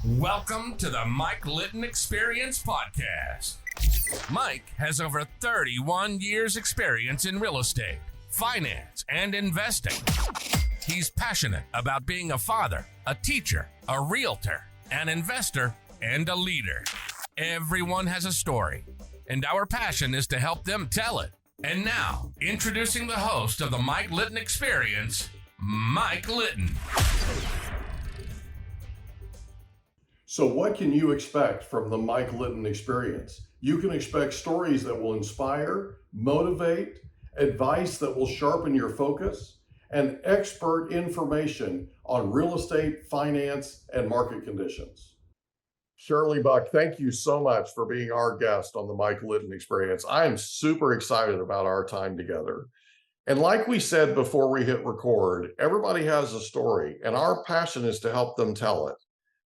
Welcome to the Mike Litton Experience Podcast. Mike has over 31 years experience in real estate, finance, and investing. He's passionate about being a father, a teacher, a realtor, an investor, and a leader. Everyone has a story, and our passion is to help them tell it. And now, introducing the host of the Mike Litton Experience, Mike Litton. So what can you expect from the Mike Litton Experience? You can expect stories that will inspire, motivate, advice that will sharpen your focus, and expert information on real estate, finance, and market conditions. Shirley Buck, thank you so much for being our guest on the Mike Litton Experience. I am super excited about our time together. And like we said before we hit record, everybody has a story, and our passion is to help them tell it.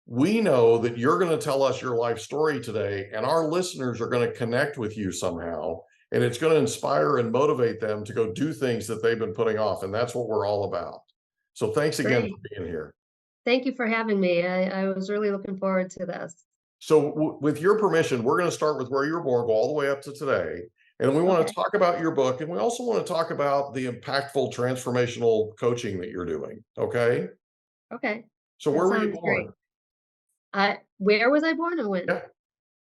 We know that you're going to tell us your life story today, and our listeners are going to connect with you somehow, and it's going to inspire and motivate them to go do things that they've been putting off, and that's what we're all about. So thanks again for being here. Thank you for having me. I was really looking forward to this. So with your permission, we're going to start with where you were born, go all the way up to today. And we want to talk about your book, and we also want to talk about the impactful transformational coaching that you're doing. Okay. Okay. So where were you born? Where was I born or when? Yeah.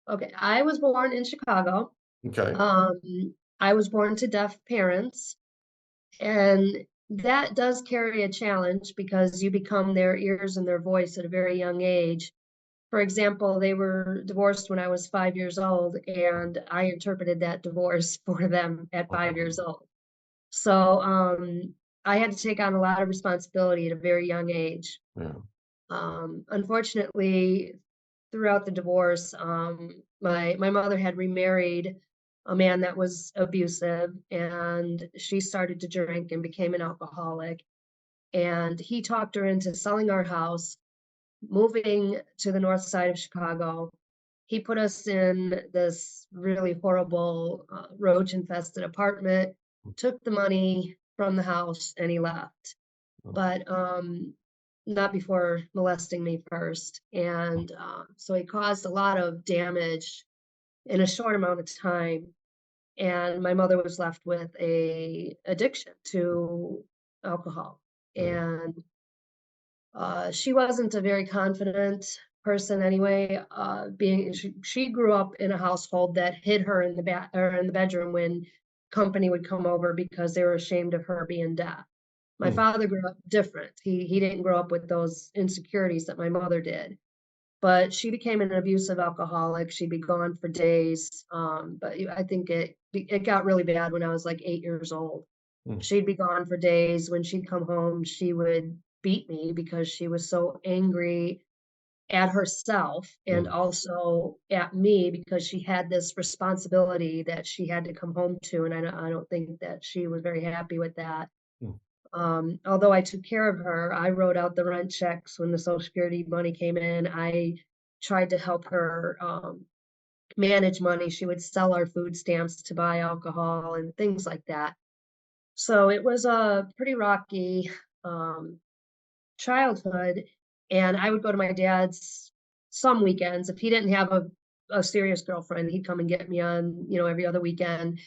Okay. I was born in Chicago. Okay. I was born to deaf parents, and that does carry a challenge because you become their ears and their voice at a very young age. For example, they were divorced when I was 5 years old, and I interpreted that divorce for them at 5 years old. So I had to take on a lot of responsibility at a very young age. Yeah. Unfortunately, throughout the divorce, my mother had remarried a man that was abusive, and she started to drink and became an alcoholic. And he talked her into selling our house, moving to the north side of Chicago. He put us in this really horrible, roach-infested apartment, took the money from the house, and he left. But not before molesting me first. And so he caused a lot of damage in a short amount of time. And my mother was left with a addiction to alcohol. And she wasn't a very confident person anyway. She grew up in a household that hid her in the bedroom when company would come over because they were ashamed of her being deaf. My father grew up different. He didn't grow up with those insecurities that my mother did. But she became an abusive alcoholic. She'd be gone for days. But I think it got really bad when I was like 8 years old. She'd be gone for days. When she'd come home, she would beat me because she was so angry at herself and also at me because she had this responsibility that she had to come home to. And I don't think that she was very happy with that. Although I took care of her, I wrote out the rent checks when the Social Security money came in. I tried to help her manage money. She would sell our food stamps to buy alcohol and things like that. So it was a pretty rocky childhood. And I would go to my dad's some weekends. If he didn't have a serious girlfriend, he'd come and get me on, every other weekend.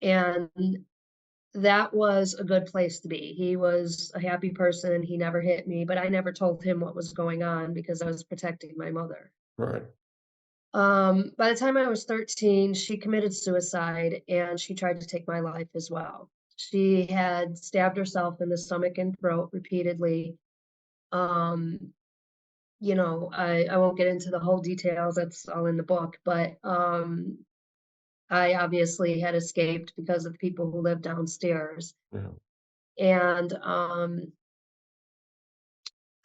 And that was a good place to be. He was a happy person. He never hit me, but I never told him what was going on because I was protecting my mother. Right. By the time I was 13, she committed suicide and she tried to take my life as well. She had stabbed herself in the stomach and throat repeatedly. I won't get into the whole details. That's all in the book, but I obviously had escaped because of the people who lived downstairs. Yeah. And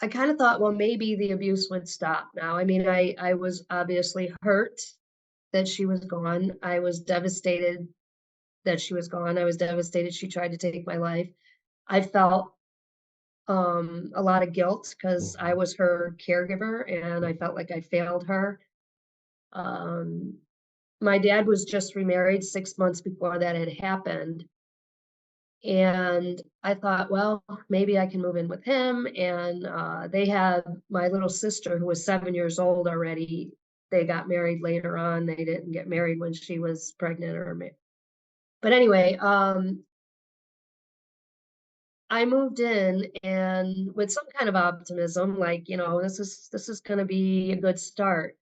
I kind of thought, well, maybe the abuse would stop now. I mean, I was obviously hurt that she was gone. I was devastated that she was gone. I was devastated she tried to take my life. I felt a lot of guilt because I was her caregiver and I felt like I failed her. My dad was just remarried 6 months before that had happened. And I thought, well, maybe I can move in with him. And they had my little sister, who was 7 years old already. They got married later on. They didn't get married when she was pregnant but anyway, I moved in and with some kind of optimism, like, this is going to be a good start.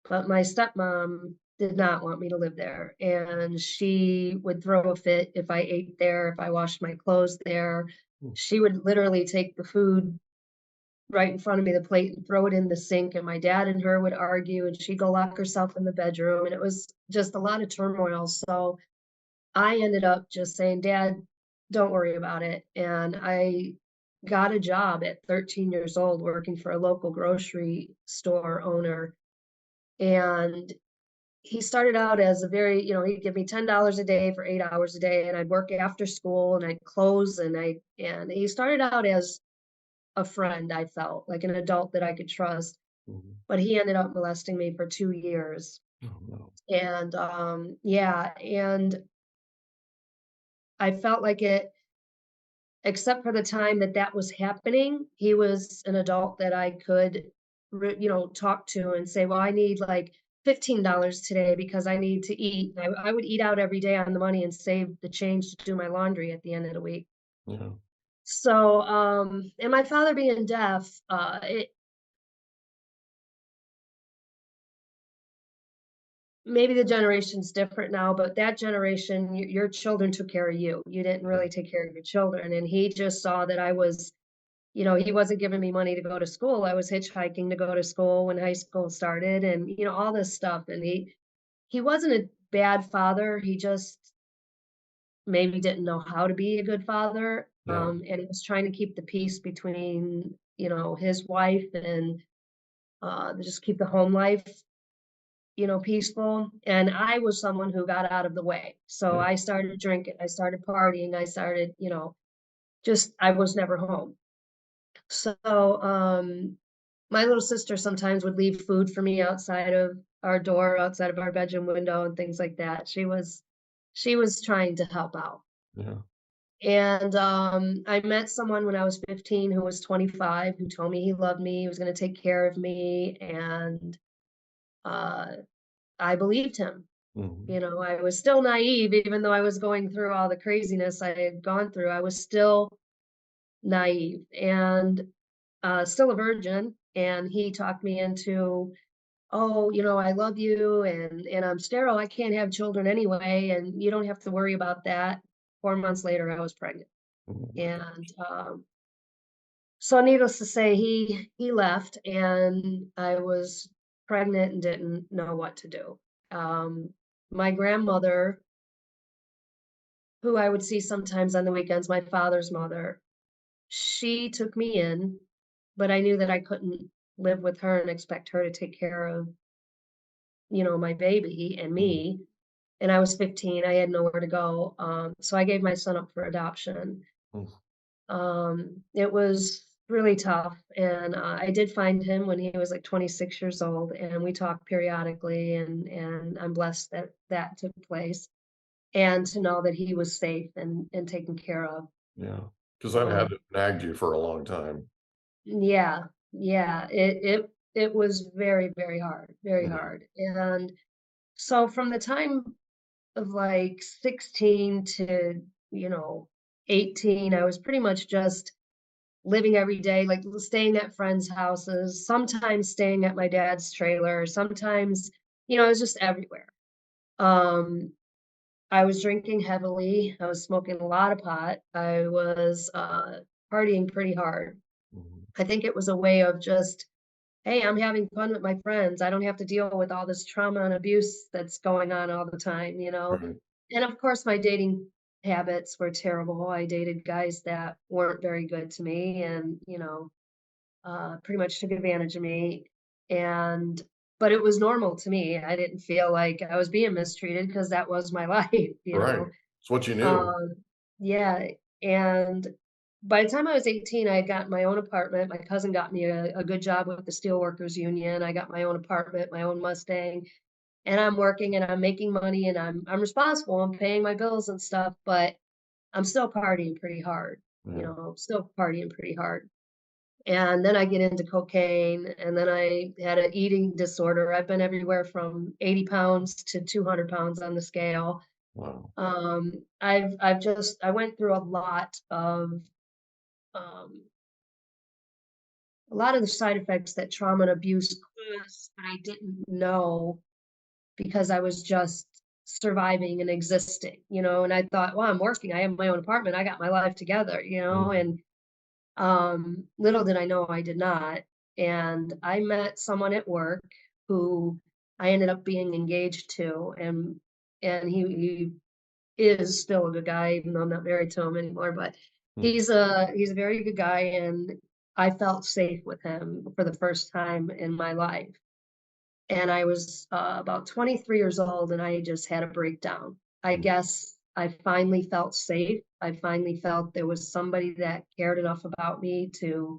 But my stepmom did not want me to live there, and she would throw a fit if I ate there, if I washed my clothes there. Mm. She would literally take the food right in front of me, the plate, and throw it in the sink, and my dad and her would argue, and she'd go lock herself in the bedroom, and it was just a lot of turmoil. So I ended up just saying, Dad, don't worry about it. And I got a job at 13 years old working for a local grocery store owner. And he started out as a very, he'd give me $10 a day for 8 hours a day, and I'd work after school and I'd close, and he started out as a friend, I felt like an adult that I could trust. Mhm. But he ended up molesting me for 2 years. Oh, no. And yeah, and I felt like it, except for the time that that was happening, he was an adult that I could, talk to and say, well, I need like $15 today because I need to eat. I would eat out every day on the money and save the change to do my laundry at the end of the week. Yeah. So, and my father being deaf, maybe the generation's different now, but that generation, your children took care of you. You didn't Yeah. really take care of your children. And he just saw that I was, he wasn't giving me money to go to school. I was hitchhiking to go to school when high school started, and, all this stuff. And he wasn't a bad father. He just maybe didn't know how to be a good father. Yeah. And he was trying to keep the peace between, his wife and just keep the home life, peaceful. And I was someone who got out of the way. So Yeah. I started drinking, I started partying, I started, just I was never home. So my little sister sometimes would leave food for me outside of our door, outside of our bedroom window and things like that. She was trying to help out. Yeah. And I met someone when I was 15 who was 25, who told me he loved me, he was going to take care of me, and uh I believed him. Mhm. I was still naive, even though I was going through all the craziness I had gone through. I was still naive and still a virgin. And he talked me into, oh, I love you, and I'm sterile. I can't have children anyway, and you don't have to worry about that. 4 months later, I was pregnant, Oh my and gosh. so needless to say, he left, and I was pregnant and didn't know what to do. My grandmother, who I would see sometimes on the weekends, my father's mother, she took me in, but I knew that I couldn't live with her and expect her to take care of, my baby and Mhm. me. And I was 15, I had nowhere to go. So I gave my son up for adoption. Mm. It was really tough. And I did find him when he was like 26 years old, and we talked periodically, and I'm blessed that that took place, and to know that he was safe and taken care of. Yeah. 'Cause that Um, had nagged you for a long time. yeah, yeah, it was very, very hard, very Yeah. hard. And so from the time of like 16 to, you know, 18, I was pretty much just living every day, like staying at friends' houses, sometimes staying at my dad's trailer, sometimes, I was just everywhere. Um, I was drinking heavily, I was smoking a lot of pot, I was partying pretty hard. Mhm. I think it was a way of just, hey, I'm having fun with my friends. I don't have to deal with all this trauma and abuse that's going on all the time. Right. And of course, my dating habits were terrible. I dated guys that weren't very good to me, and, pretty much took advantage of me. And, but it was normal to me. I didn't feel like I was being mistreated because that was my life. Right. It's what you knew. Um, yeah, and by the time I was 18, I had gotten my own apartment. My cousin got me a good job with the Steelworkers Union. I got my own apartment, my own Mustang, and I'm working and I'm making money and I'm responsible. I'm paying my bills and stuff, but I'm still partying pretty hard, you Yeah. know, still partying pretty hard. And then I get into cocaine, and then I had an eating disorder. I've been everywhere from 80 pounds to 200 pounds on the scale. Wow. I went through um, a lot of the side effects that trauma and abuse cause, but I didn't know because I was just surviving and existing, you know. And I thought, well, I'm working, I have my own apartment, I got my life together, you know. Mhm. And little did I know I did not. And I met someone at work who I ended up being engaged to, and he is still a good guy, even though I'm not married to him anymore. But Mm. he's a very good guy, and I felt safe with him for the first time in my life. And I was about 23 years old, and I just had a breakdown. I Mm. guess I finally felt safe. I finally felt there was somebody that cared enough about me to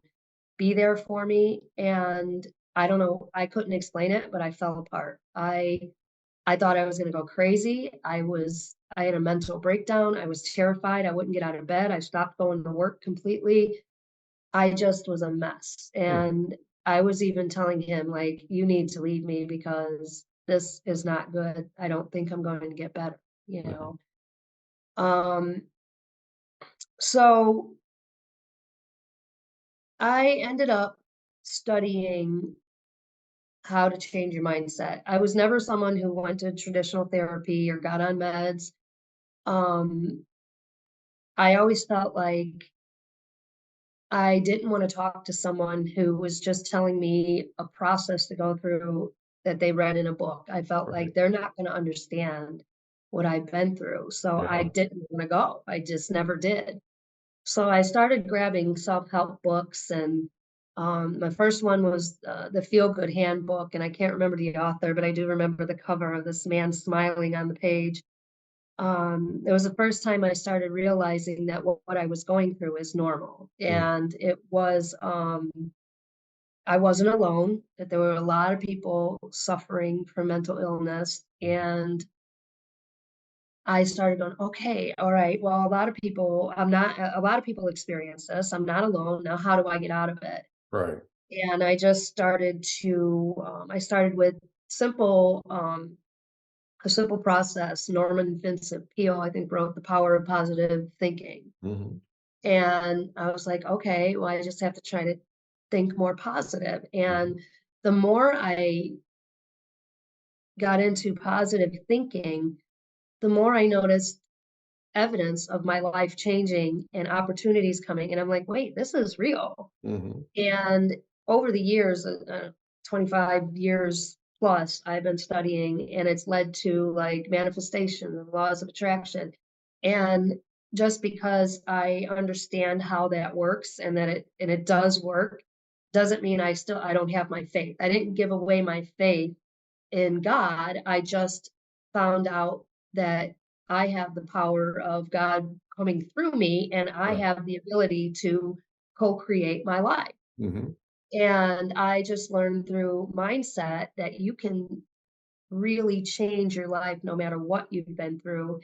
be there for me. And I don't know, I couldn't explain it, but I fell apart. I thought I was going to go crazy. I had a mental breakdown. I was terrified. I wouldn't get out of bed. I stopped going to work completely. I just was a mess. Mm. And I was even telling him, like, you need to leave me because this is not good. I don't think I'm going to get better, you Mhm. know. Um, so I ended up studying how to change your mindset. I was never someone who went to traditional therapy or got on meds. Um, I always felt like I didn't want to talk to someone who was just telling me a process to go through that they read in a book. I felt Right. like they're not going to understand what I've been through. So I Yeah. didn't want to go. I just never did. So I started grabbing self-help books, and my first one was the Feel Good Handbook, and I can't remember the author, but I do remember the cover of this man smiling on the page. It was the first time I started realizing that what I was going through is normal, Mm. and I wasn't alone. That there were a lot of people suffering from mental illness, and I started going, okay, all right. Well, a lot of people experience this. I'm not alone. Now, how do I get out of it? Right. And I just I started with simple, a simple process. Norman Vincent Peale, I think, wrote The Power of Positive Thinking. Mhm. And I was like, okay, well, I just have to try to think more positive. Mhm. And the more I got into positive thinking, the more I noticed evidence of my life changing and opportunities coming. And I'm like, wait, this is real. Mhm. And over the years, 25 years plus, I've been studying, and it's led to like manifestation and laws of attraction. And just because I understand how that works and it does work, doesn't mean I don't have my faith. I didn't give away my faith in God. I just found out that I have the power of God coming through me, and I Right. have the ability to co-create my life. Mhm. And I just learned through mindset that you can really change your life no matter what you've been through.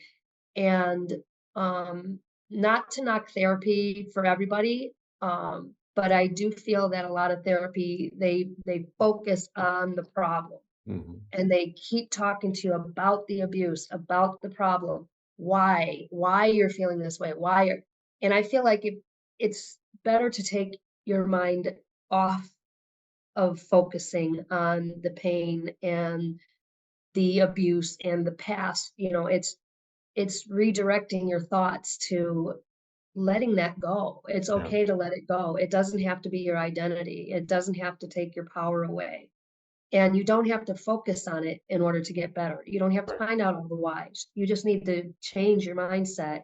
And um, not to knock therapy for everybody, but I do feel that a lot of therapy they focus on the problem, Mhm. and they keep talking to you about the abuse, about the problem, why you're feeling this way, why you're, and I feel like it's better to take your mind off of focusing on the pain and the abuse and the past. You know, it's redirecting your thoughts to letting that go. It's Yeah. okay to let it go. It doesn't have to be your identity. It doesn't have to take your power away. And you don't have to focus on it in order to get better. You don't have to Right. find out all the whys. You just need to change your mindset.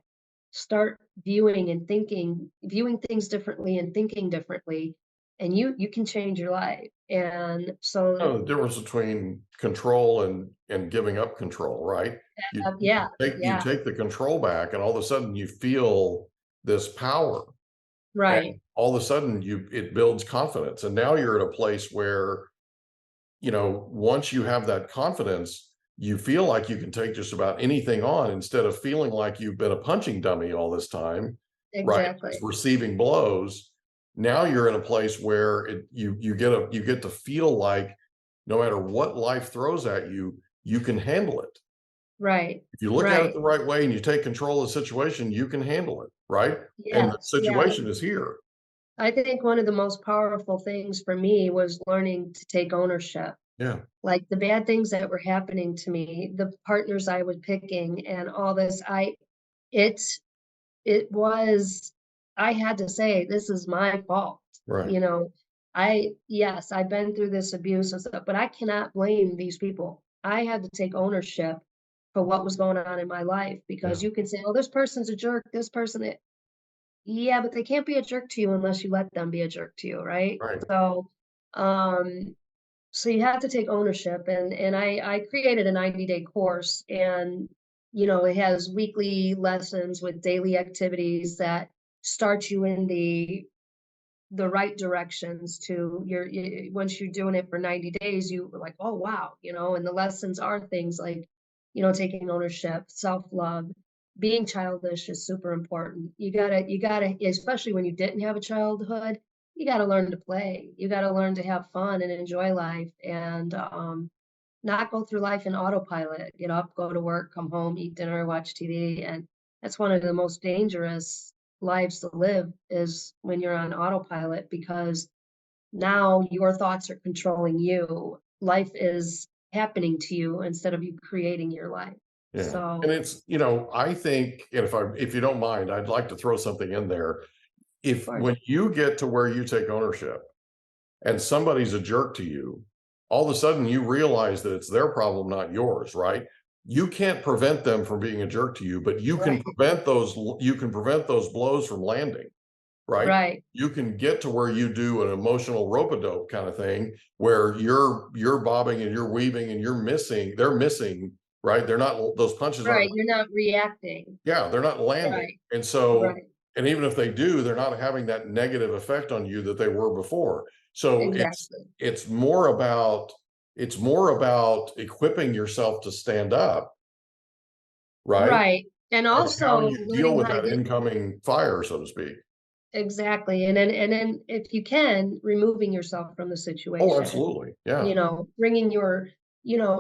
Start viewing things differently and thinking differently, and you can change your life. And so, Oh, the difference between control and giving up control, right? You yeah, you yeah, take the control back, and all of a sudden you feel this power, and right, all of a sudden it builds confidence, and now you're at a place where, once you have that confidence, you feel like you can take just about anything on instead of feeling like you've been a punching dummy all this time, right? Exactly. Just receiving blows. Now you're in a place where you get to feel like no matter what life throws at you, you can handle it. Right. If you look at it Right. the right way and you take control of the situation, you can handle it, right? And the Yes. Yeah. situation is here. I think one of the most powerful things for me was learning to take ownership. Yeah. Like the bad things that were happening to me, the partners I was picking and all this, it it was I had to say, this is my fault. Right. You know, yes, I've been through this abuse and stuff, but I cannot blame these people. I had to take ownership for what was going on in my life Yeah. because you can say, oh, this person's a jerk, this person, yeah, but they can't be a jerk to you unless you let them be a jerk to you, right? Right. So, um, so you have to take ownership, and I created a 90-day course, and it has weekly lessons with daily activities that start you in the right directions to once you're doing it for 90 days, you were like, oh wow, and the lessons are things like, taking ownership, self-love, being childish is super important. You gotta, especially when you didn't have a childhood, you gotta learn to play. You gotta learn to have fun and enjoy life and not go through life in autopilot. Get up, go to work, come home, eat dinner, watch TV. And that's one of the most dangerous lives to live is when you're on autopilot because now your thoughts are controlling you. Life is happening to you instead of you creating your life. Yeah. And So, it's, I think, and if you don't mind, I'd like to throw something in there. of course. When you get to where you take ownership and somebody's a jerk to you, all of a sudden you realize that it's their problem, not yours, right? You can't prevent them from being a jerk to you, but you can Right. prevent those blows from landing, right? Right. You can get to where you do an emotional rope-a-dope kind of thing where you're bobbing and you're weaving and they're missing, right? They're not, those punches aren't, Right. You're not reacting. yeah, they're not landing. Right. And so, Right. and even if they do, they're not having that negative effect on you that they were before. So Exactly. it's more about equipping yourself to stand up, right? Right. And And how also you deal learning with how to that get incoming fire, so to speak. exactly. And then if you can, removing yourself from the Oh, situation, absolutely. Yeah. bringing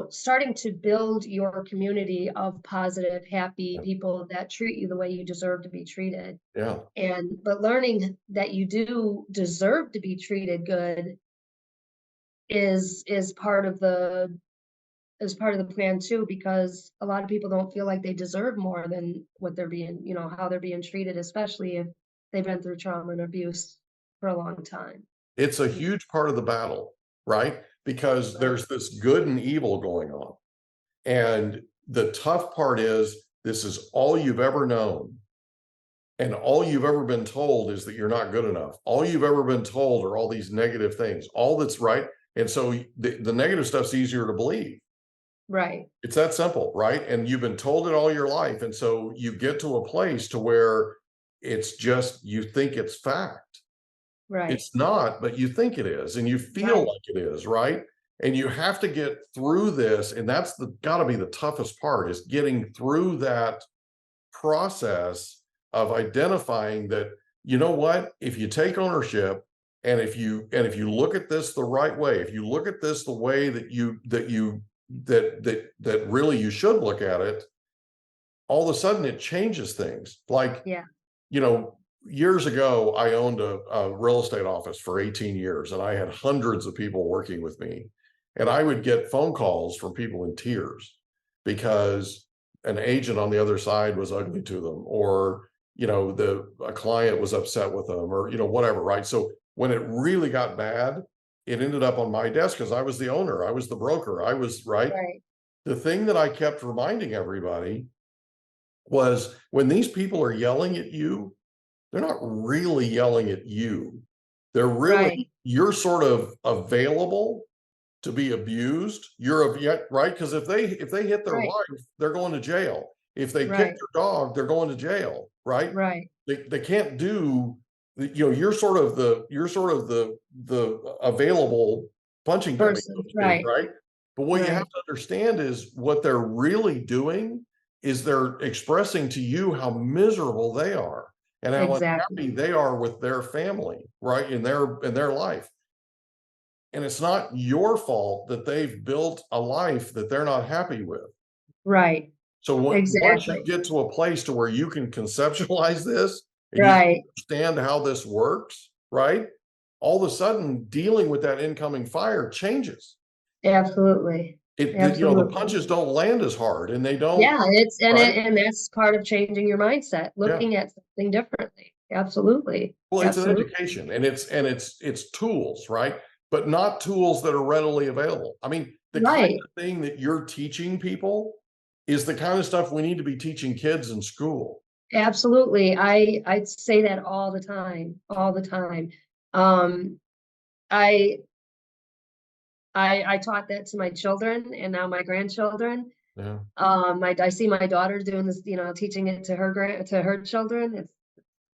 starting to build your community of positive, happy Yeah. people that treat you the way you deserve to be treated. Yeah. But learning that you do deserve to be treated good is part of the plan too, because a lot of people don't feel like they deserve more than what they're being, how they're being treated, especially if they've been through trauma and abuse for a long time. It's a Mm. huge part of the battle, right? Because Right. there's this good and evil going on. And the tough part is this is all you've ever known. And all you've ever been told is that you're not good enough. All you've ever been told are all these negative things, all that's right. And so the negative stuff's easier to believe. Right. It's that simple, right? And you've been told it all your life. And so you get to a place to where it's just, you think it's fact. Right. It's not, but you think it is, and you feel Right. like it is, right? And you have to get through this, and that's gotta be the toughest part is getting through that process of identifying that, you know what, if you take ownership and if you look at this the right way, if you look at this the way that really you should look at it, all of a sudden it changes things. Like, Yeah. you know, years ago, I owned a real estate office for 18 years and I had hundreds of people working with me. And I would get phone calls from people in tears because an agent on the other side was ugly to them, or, a client was upset with them, or, whatever, right? So when it really got bad, it ended up on my desk because I was the owner, I was the broker, I was right. Right. The thing that I kept reminding everybody was when these people are yelling at you, they're not really yelling at you. They're Right. you're sort of available to be abused. Right? Because if they hit their Right. wife, they're going to jail. If they kick Right. their dog, they're going to jail, right? Right. They can't do, you're sort of the available punching dummy, so Person. to speak, Right. right? But what you Right. have to understand is what they're really doing is they're expressing to you how miserable they are and how Exactly. unhappy they are with their family, right? In their life. And it's not your fault that they've built a life that they're not happy with. Right. So once you Exactly. get to a place to where you can conceptualize this and you can Right. understand how this works, right? All of a sudden, dealing with that incoming fire changes. Absolutely. The Absolutely. punches don't land as hard, and they don't, Yeah, it's right? and that's part of changing your mindset, Yeah. looking at something differently. Absolutely. Well, it's an Absolutely. education, and it's tools, right? But not tools that are readily available. I mean, the kind Right. of thing that you're teaching people is the kind of stuff we need to be teaching kids in school. Absolutely. I say that all the time, all the time. Um, I I taught that to my children and now my grandchildren. Yeah. I see my daughter doing this, teaching it to her children. It's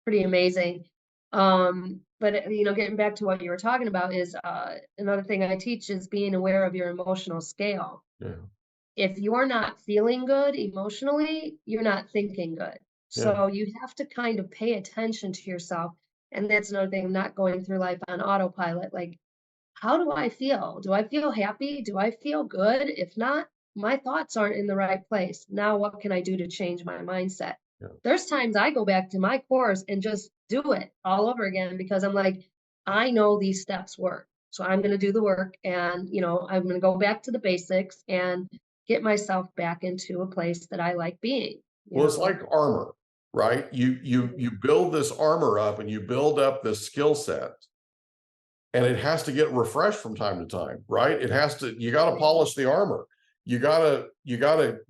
pretty amazing. But getting back to what you were talking about is another thing I teach is being aware of your emotional scale. Yeah. If you're not feeling good emotionally, you're not thinking good. Yeah. So you have to kind of pay attention to yourself. And that's another thing, not going through life on autopilot. Like, how do I feel? Do I feel happy? Do I feel good? If not, my thoughts aren't in the right place. Now, what can I do to change my mindset? Yeah. There's times I go back to my course and just do it all over again because I'm like, I know these steps work. So I'm going to do the work and, I'm going to go back to the basics and get myself back into a place that I like being. Well, it's like armor, right? You build this armor up and you build up this skill set, and it has to get refreshed from time to time, right? You got to polish the armor. You got to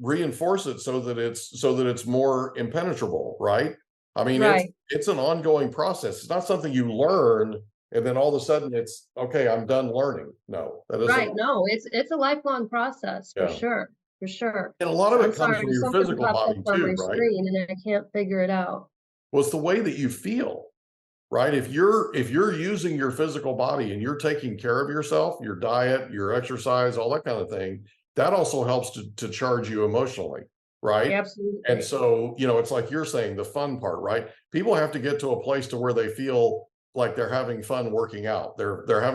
reinforce it so that it's more impenetrable, right? I mean, Right. it's an ongoing process. It's not something you learn and then all of a sudden it's okay, I'm done learning. No, that isn't. Right. No, it's a lifelong process for Yeah. sure. For sure. And a lot of I'm it comes sorry, from your something physical popped up body on my too, right? screen and I can't figure it out. Well, it's the way that you feel, right? If you're using your physical body and you're taking care of yourself, your diet, your exercise, all that kind of thing, that also helps to charge you emotionally, right? Absolutely. And so, it's like you're saying, the fun part, right? People have to get to a place to where they feel like they're having fun working out. They're having.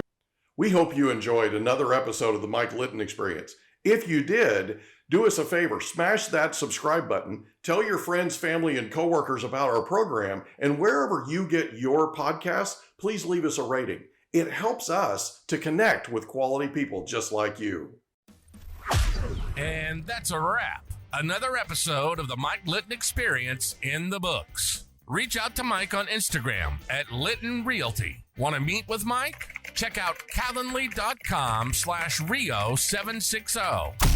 We hope you enjoyed another episode of the Mike Litton Experience. If you did, do us a favor, smash that subscribe button, tell your friends, family, and coworkers about our program, and wherever you get your podcasts, please leave us a rating. It helps us to connect with quality people just like you. And that's a wrap. Another episode of the Mike Litton Experience in the books. Reach out to Mike on Instagram at Litton Realty. Want to meet with Mike? Check out calendly.com/Rio760.